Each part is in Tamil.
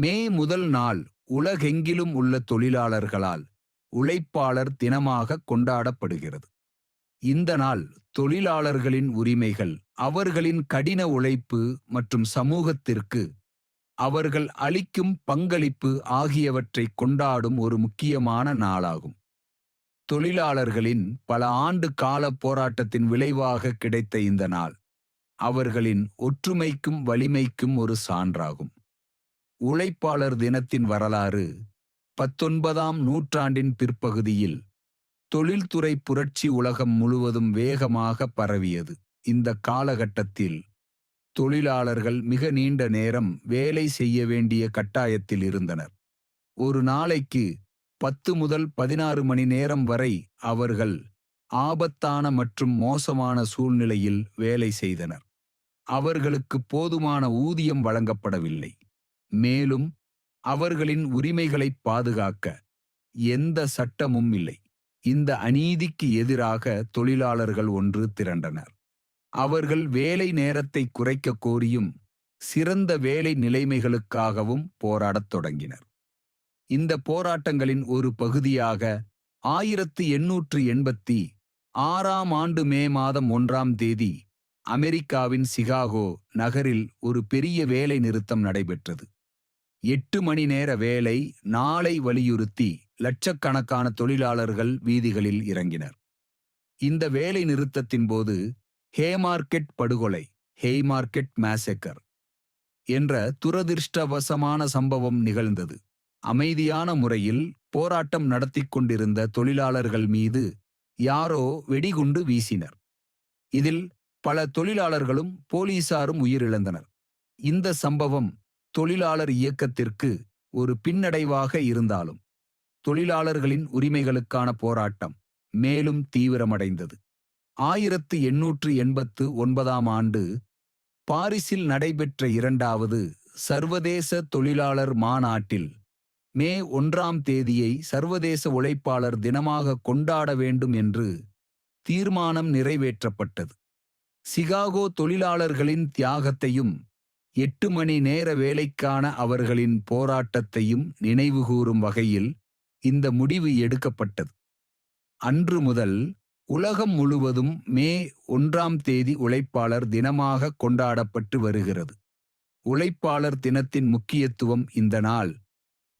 மே முதல் நாள் உலகெங்கிலும் உள்ள தொழிலாளர்களால் உழைப்பாளர் தினமாக கொண்டாடப்படுகிறது. இந்த நாள் தொழிலாளர்களின் உரிமைகள், அவர்களின் கடின உழைப்பு மற்றும் சமூகத்திற்கு அவர்கள் அளிக்கும் பங்களிப்பு ஆகியவற்றை கொண்டாடும் ஒரு முக்கியமான நாளாகும். தொழிலாளர்களின் பல ஆண்டு கால போராட்டத்தின் விளைவாக கிடைத்த இந்த நாள் அவர்களின் ஒற்றுமைக்கும் வலிமைக்கும் ஒரு சான்றாகும். உழைப்பாளர் தினத்தின் வரலாறு 19ஆம் நூற்றாண்டின் பிற்பகுதியில் தொழில்துறை புரட்சி உலகம் முழுவதும் வேகமாக பரவியது. இந்த காலகட்டத்தில் தொழிலாளர்கள் மிக நீண்ட நேரம் வேலை செய்ய வேண்டிய கட்டாயத்தில் இருந்தனர். ஒரு நாளைக்கு 10 முதல் 16 மணி நேரம் வரை அவர்கள் ஆபத்தான மற்றும் மோசமான சூழ்நிலையில் வேலை செய்தனர். அவர்களுக்கு போதுமான ஊதியம் வழங்கப்படவில்லை. மேலும் அவர்களின் உரிமைகளை பாதுகாக்க எந்த சட்டமும் இல்லை. இந்த அநீதிக்கு எதிராக தொழிலாளர்கள் ஒன்று திரண்டனர். அவர்கள் வேலை நேரத்தை குறைக்க கோரியும் சிறந்த வேலை நிலைமைகளுக்காகவும் போராடத் தொடங்கினர். இந்த போராட்டங்களின் ஒரு பகுதியாக 1886ஆம் ஆண்டு மே மாதம் 1ஆம் தேதி அமெரிக்காவின் சிகாகோ நகரில் ஒரு பெரிய வேலை நிறுத்தம் நடைபெற்றது. 8 மணி நேர வேலை நாளை வலியுறுத்தி லட்சக்கணக்கான தொழிலாளர்கள் வீதிகளில் இறங்கினர். இந்த வேலை நிறுத்தத்தின் போது ஹேமார்க்கெட் படுகொலை, ஹேமார்க்கெட் மேசேக்கர் என்ற துரதிர்ஷ்டவசமான சம்பவம் நிகழ்ந்தது. அமைதியான முறையில் போராட்டம் நடத்தி கொண்டிருந்த தொழிலாளர்கள் மீது யாரோ வெடிகுண்டு வீசினர். இதில் பல தொழிலாளர்களும் போலீசாரும் உயிரிழந்தனர். இந்த சம்பவம் தொழிலாளர் இயக்கத்திற்கு ஒரு பின்னடைவாக இருந்தாலும் தொழிலாளர்களின் உரிமைகளுக்கான போராட்டம் மேலும் தீவிரமடைந்தது. 1889ஆம் ஆண்டு பாரிஸில் நடைபெற்ற 2வது சர்வதேச தொழிலாளர் மாநாட்டில் மே 1ஆம் தேதியை சர்வதேச உழைப்பாளர் தினமாக கொண்டாட வேண்டும் என்று தீர்மானம் நிறைவேற்றப்பட்டது. சிகாகோ தொழிலாளர்களின் தியாகத்தையும் 8 மணி நேர வேலைக்கான அவர்களின் போராட்டத்தையும் நினைவுகூரும் வகையில் இந்த முடிவு எடுக்கப்பட்டது. அன்று முதல் உலகம் முழுவதும் மே 1ஆம் தேதி உழைப்பாளர் தினமாக கொண்டாடப்பட்டு வருகிறது. உழைப்பாளர் தினத்தின் முக்கியத்துவம் இந்த நாள்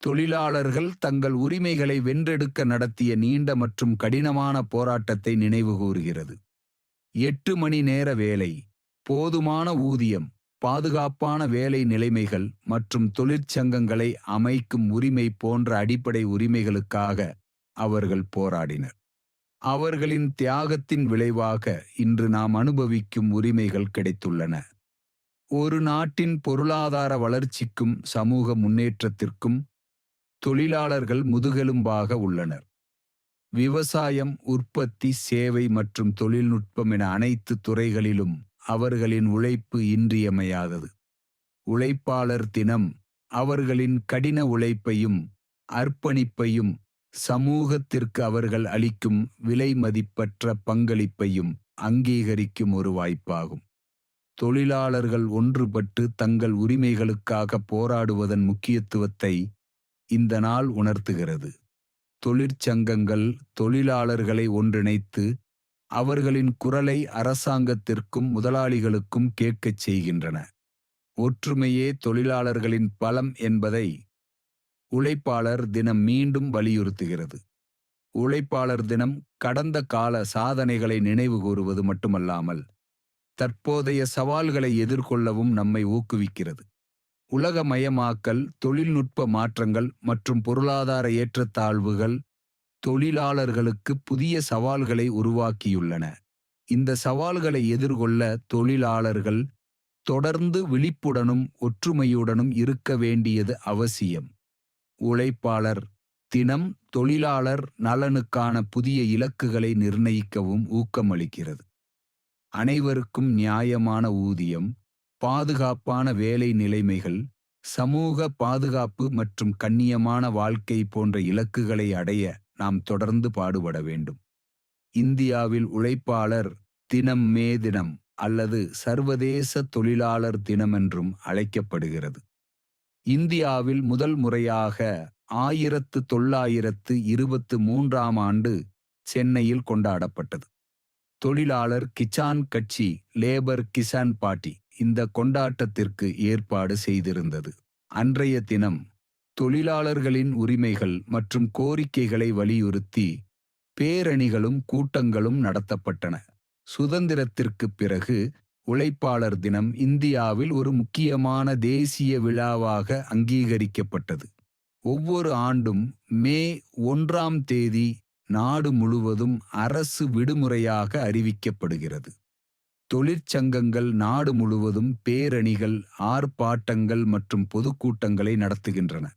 தொழிலாளர்கள் தங்கள் உரிமைகளை வென்றெடுக்க நடத்திய நீண்ட மற்றும் கடினமான போராட்டத்தை நினைவுகூறுகிறது. 8 மணி நேர வேலை, போதுமான ஊதியம், பாதுகாப்பான வேலை நிலைமைகள் மற்றும் தொழிற்சங்கங்களை அமைக்கும் உரிமை போன்ற அடிப்படை உரிமைகளுக்காக அவர்கள் போராடினர். அவர்களின் தியாகத்தின் விளைவாக இன்று நாம் அனுபவிக்கும் உரிமைகள் கிடைத்துள்ளன. ஒரு நாட்டின் பொருளாதார வளர்ச்சிக்கும் சமூக முன்னேற்றத்திற்கும் தொழிலாளர்கள் முதுகெலும்பாக உள்ளனர். விவசாயம், உற்பத்தி, சேவை மற்றும் தொழில்நுட்பம் என அனைத்து துறைகளிலும் அவர்களின் உழைப்பு இன்றியமையாதது. உழைப்பாளர் தினம் அவர்களின் கடின உழைப்பையும் அர்ப்பணிப்பையும் சமூகத்திற்கு அவர்கள் அளிக்கும் விலைமதிப்பற்ற பங்களிப்பையும் அங்கீகரிக்கும் ஒரு வாய்ப்பாகும். தொழிலாளர்கள் ஒன்றுபட்டு தங்கள் உரிமைகளுக்காக போராடுவதன் முக்கியத்துவத்தை இந்த நாள் உணர்த்துகிறது. தொழிற்சங்கங்கள் தொழிலாளர்களை ஒன்றிணைத்து அவர்களின் குரலை அரசாங்கத்திற்கும் முதலாளிகளுக்கும் கேட்கச் செய்கின்றன. ஒற்றுமையே தொழிலாளர்களின் பலம் என்பதை உழைப்பாளர் தினம் மீண்டும் வலியுறுத்துகிறது. உழைப்பாளர் தினம் கடந்த கால சாதனைகளை நினைவுகூறுவது மட்டுமல்லாமல் தற்போதைய சவால்களை எதிர்கொள்ளவும் நம்மை ஊக்குவிக்கிறது. உலகமயமாக்கல், தொழில்நுட்ப மாற்றங்கள் மற்றும் பொருளாதார ஏற்றத்தாழ்வுகள் தொழிலாளர்களுக்கு புதிய சவால்களை உருவாக்கியுள்ளன. இந்த சவால்களை எதிர்கொள்ள தொழிலாளர்கள் தொடர்ந்து விழிப்புடனும் ஒற்றுமையுடனும் இருக்க வேண்டியது அவசியம். உழைப்பாளர் தினம் தொழிலாளர் நலனுக்கான புதிய இலக்குகளை நிர்ணயிக்கவும் ஊக்கமளிக்கிறது. அனைவருக்கும் நியாயமான ஊதியம், பாதுகாப்பான வேலை நிலைமைகள், சமூக பாதுகாப்பு மற்றும் கண்ணியமான வாழ்க்கை போன்ற இலக்குகளை அடைய நாம் தொடர்ந்து பாடுபட வேண்டும். இந்தியாவில் உழைப்பாளர் தினம் மே தினம் அல்லது சர்வதேச தொழிலாளர் தினம் என்றும் அழைக்கப்படுகிறது. இந்தியாவில் முதல் முறையாக 1923ஆம் ஆண்டு சென்னையில் கொண்டாடப்பட்டது. தொழிலாளர் கிசான் கட்சி, லேபர் கிசான் பார்ட்டி இந்த கொண்டாட்டத்திற்கு ஏற்பாடு செய்திருந்தது. அன்றைய தினம் தொழிலாளர்களின் உரிமைகள் மற்றும் கோரிக்கைகளை வலியுறுத்தி பேரணிகளும் கூட்டங்களும் நடத்தப்பட்டன. சுதந்திரத்திற்குப் பிறகு உழைப்பாளர் தினம் இந்தியாவில் ஒரு முக்கியமான தேசிய விழாவாக அங்கீகரிக்கப்பட்டது. ஒவ்வொரு ஆண்டும் மே 1ஆம் தேதி நாடு முழுவதும் அரசு விடுமுறையாக அறிவிக்கப்படுகிறது. தொழிற்சங்கங்கள் நாடு முழுவதும் பேரணிகள், ஆர்ப்பாட்டங்கள் மற்றும் பொதுக்கூட்டங்களை நடத்துகின்றன.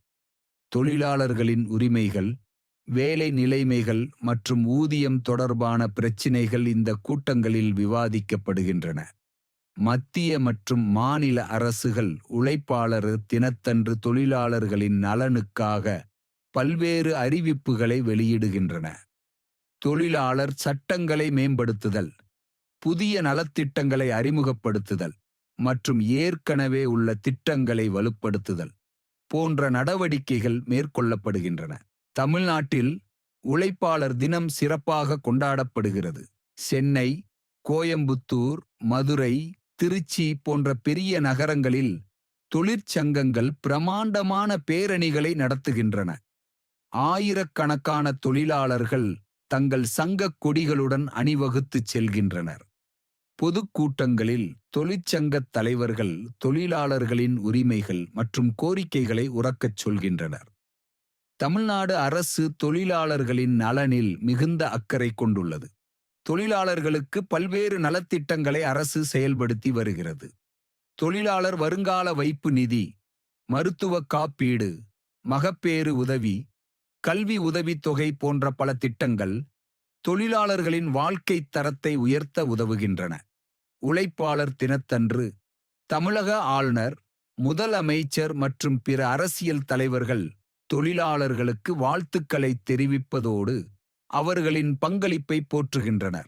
தொழிலாளர்களின் உரிமைகள், வேலை நிலைமைகள் மற்றும் ஊதியம் தொடர்பான பிரச்சினைகள் இந்த கூட்டங்களில் விவாதிக்கப்படுகின்றன. மத்திய மற்றும் மாநில அரசுகள் உழைப்பாளர் தினத்தன்று தொழிலாளர்களின் நலனுக்காக பல்வேறு அறிவிப்புகளை வெளியிடுகின்றன. தொழிலாளர் சட்டங்களை மேம்படுத்துதல், புதிய நலத்திட்டங்களை அறிமுகப்படுத்துதல் மற்றும் ஏற்கனவே உள்ள திட்டங்களை வலுப்படுத்துதல் போன்ற நடவடிக்கைகள் மேற்கொள்ளப்படுகின்றன. தமிழ்நாட்டில் உழைப்பாளர் தினம் சிறப்பாக கொண்டாடப்படுகிறது. சென்னை, கோயம்புத்தூர், மதுரை, திருச்சி போன்ற பெரிய நகரங்களில் தொழிற்சங்கங்கள் பிரமாண்டமான பேரணிகளை நடத்துகின்றன. ஆயிரக்கணக்கான தொழிலாளர்கள் தங்கள் சங்கக் கொடிகளுடன் அணிவகுத்துச் செல்கின்றனர். பொதுக்கூட்டங்களில் தொழிற்சங்கத் தலைவர்கள் தொழிலாளர்களின் உரிமைகள் மற்றும் கோரிக்கைகளை உரக்கச் சொல்கின்றனர். தமிழ்நாடு அரசு தொழிலாளர்களின் நலனில் மிகுந்த அக்கறை கொண்டுள்ளது. தொழிலாளர்களுக்கு பல்வேறு நலத்திட்டங்களை அரசு செயல்படுத்தி வருகிறது. தொழிலாளர் வருங்கால வைப்பு நிதி, மருத்துவ காப்பீடு, மகப்பேறு உதவி, கல்வி உதவித்தொகை போன்ற பல திட்டங்கள் தொழிலாளர்களின் வாழ்க்கை தரத்தை உயர்த்த உதவுகின்றன. உழைப்பாளர் தினத்தன்று தமிழக ஆளுநர், முதலமைச்சர் மற்றும் பிற அரசியல் தலைவர்கள் தொழிலாளர்களுக்கு வாழ்த்துக்களை தெரிவிப்பதோடு அவர்களின் பங்களிப்பை போற்றுகின்றனர்.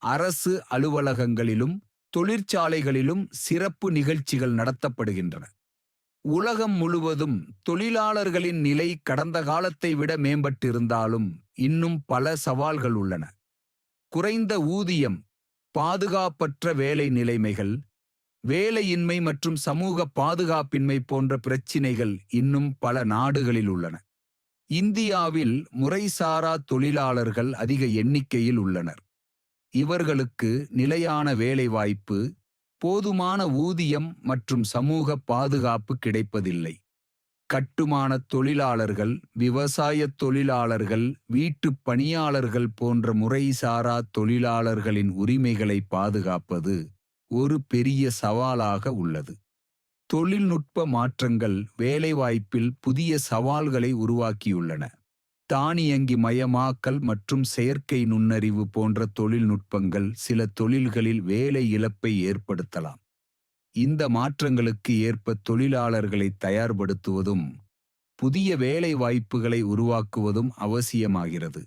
அரசு அலுவலகங்களிலும் தொழிற்சாலைகளிலும் சிறப்பு நிகழ்ச்சிகள் நடத்தப்படுகின்றன. உலகம் முழுவதும் தொழிலாளர்களின் நிலை கடந்த காலத்தை விட மேம்பட்டிருந்தாலும் இன்னும் பல சவால்கள் உள்ளன. குறைந்த ஊதியம், பாதுகாப்பற்ற வேலை நிலைமைகள், வேலையின்மை மற்றும் சமூக பாதுகாப்பின்மை போன்ற பிரச்சினைகள் இன்னும் பல நாடுகளில் உள்ளன. இந்தியாவில் முறைசாரா தொழிலாளர்கள் அதிக எண்ணிக்கையில் உள்ளனர். இவர்களுக்கு நிலையான வேலைவாய்ப்பு, போதுமான ஊதியம் மற்றும் சமூக பாதுகாப்பு கிடைப்பதில்லை. கட்டுமானத் தொழிலாளர்கள், விவசாயத் தொழிலாளர்கள், வீட்டுப் பணியாளர்கள் போன்ற முறைசாரா தொழிலாளர்களின் உரிமைகளை பாதுகாப்பது ஒரு பெரிய சவாலாக உள்ளது. தொழில்நுட்ப மாற்றங்கள் வேலைவாய்ப்பில் புதிய சவால்களை உருவாக்கியுள்ளன. தானியங்கி மயமாக்கல் மற்றும் செயற்கை நுண்ணறிவு போன்ற தொழில்நுட்பங்கள் சில தொழில்களில் வேலை இழப்பை ஏற்படுத்தலாம். இந்த மாற்றங்களுக்கு ஏற்ப தொழிலாளர்களை தயார்படுத்துவதும் புதிய வேலை வாய்ப்புகளை உருவாக்குவதும் அவசியமாகிறது.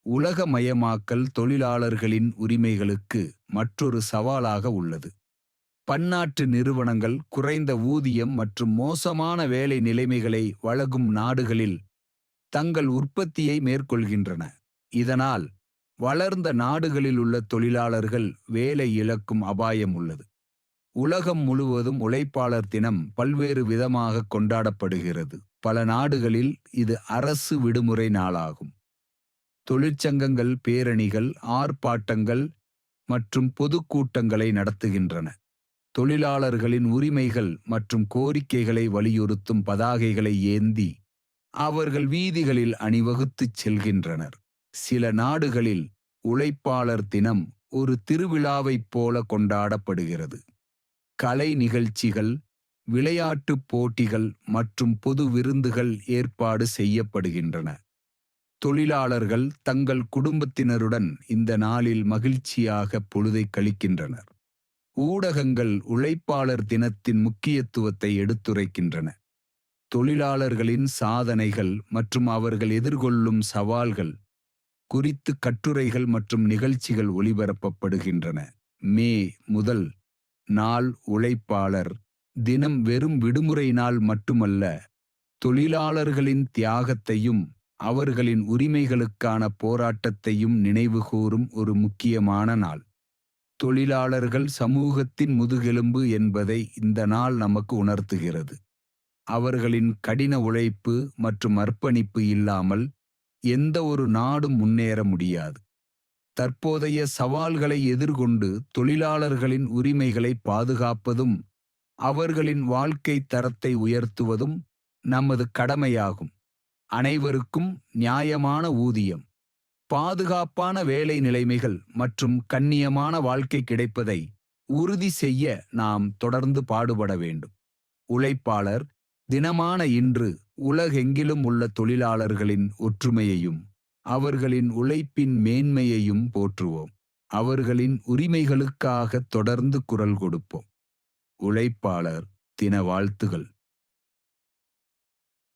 உலகமயமாக்கல் தொழிலாளர்களின் உரிமைகளுக்கு மற்றொரு சவாலாக உள்ளது. பன்னாட்டு நிறுவனங்கள் குறைந்த ஊதியம் மற்றும் மோசமான வேலை நிலைமைகளை வழங்கும் நாடுகளில் தங்கள் உற்பத்தியை மேற்கொள்கின்றன. இதனால் வளர்ந்த நாடுகளில் உள்ள தொழிலாளர்கள் வேலை இழக்கும் அபாயம் உள்ளது. உலகம் முழுவதும் உழைப்பாளர் தினம் பல்வேறு விதமாக கொண்டாடப்படுகிறது. பல நாடுகளில் இது அரசு விடுமுறை நாளாகும். தொழிற்சங்கங்கள் பேரணிகள், ஆர்ப்பாட்டங்கள் மற்றும் பொதுக்கூட்டங்களை நடத்துகின்றன. தொழிலாளர்களின் உரிமைகள் மற்றும் கோரிக்கைகளை வலியுறுத்தும் பதாகைகளை ஏந்தி அவர்கள் வீதிகளில் அணிவகுத்துச் செல்கின்றனர். சில நாடுகளில் உழைப்பாளர் தினம் ஒரு திருவிழாவைப் போல கொண்டாடப்படுகிறது. கலை நிகழ்ச்சிகள், விளையாட்டுப் போட்டிகள் மற்றும் பொது விருந்துகள் ஏற்பாடு செய்யப்படுகின்றன. தொழிலாளர்கள் தங்கள் குடும்பத்தினருடன் இந்த நாளில் மகிழ்ச்சியாக பொழுதை கழிக்கின்றனர். ஊடகங்கள் உழைப்பாளர் தினத்தின் முக்கியத்துவத்தை எடுத்துரைக்கின்றன. தொழிலாளர்களின் சாதனைகள் மற்றும் அவர்கள் எதிர்கொள்ளும் சவால்கள் குறித்து கட்டுரைகள் மற்றும் நிகழ்ச்சிகள் ஒளிபரப்பப்படுகின்றன. மே முதல் நாள் உழைப்பாளர் தினம் வெறும் விடுமுறை நாள் மட்டுமல்ல, தொழிலாளர்களின் தியாகத்தையும் அவர்களின் உரிமைகளுக்கான போராட்டத்தையும் நினைவுகூரும் ஒரு முக்கியமான நாள். தொழிலாளர்கள் சமூகத்தின் முதுகெலும்பு என்பதை இந்த நாள் நமக்கு உணர்த்துகிறது. அவர்களின் கடின உழைப்பு மற்றும் அர்ப்பணிப்பு இல்லாமல் எந்த ஒரு நாடும் முன்னேற முடியாது. தற்போதைய சவால்களை எதிர்கொண்டு தொழிலாளர்களின் உரிமைகளை பாதுகாப்பதும் அவர்களின் வாழ்க்கை தரத்தை உயர்த்துவதும் நமது கடமையாகும். அனைவருக்கும் நியாயமான ஊதியம், பாதுகாப்பான வேலை நிலைமைகள் மற்றும் கண்ணியமான வாழ்க்கை கிடைப்பதை உறுதி செய்ய நாம் தொடர்ந்து பாடுபட வேண்டும். உழைப்பாளர் தினமான இன்று உலகெங்கிலும் உள்ள தொழிலாளர்களின் ஒற்றுமையையும் அவர்களின் உழைப்பின் மேன்மையையும் போற்றுவோம். அவர்களின் உரிமைகளுக்காக தொடர்ந்து குரல் கொடுப்போம். உழைப்பாளர் தின வாழ்த்துகள்.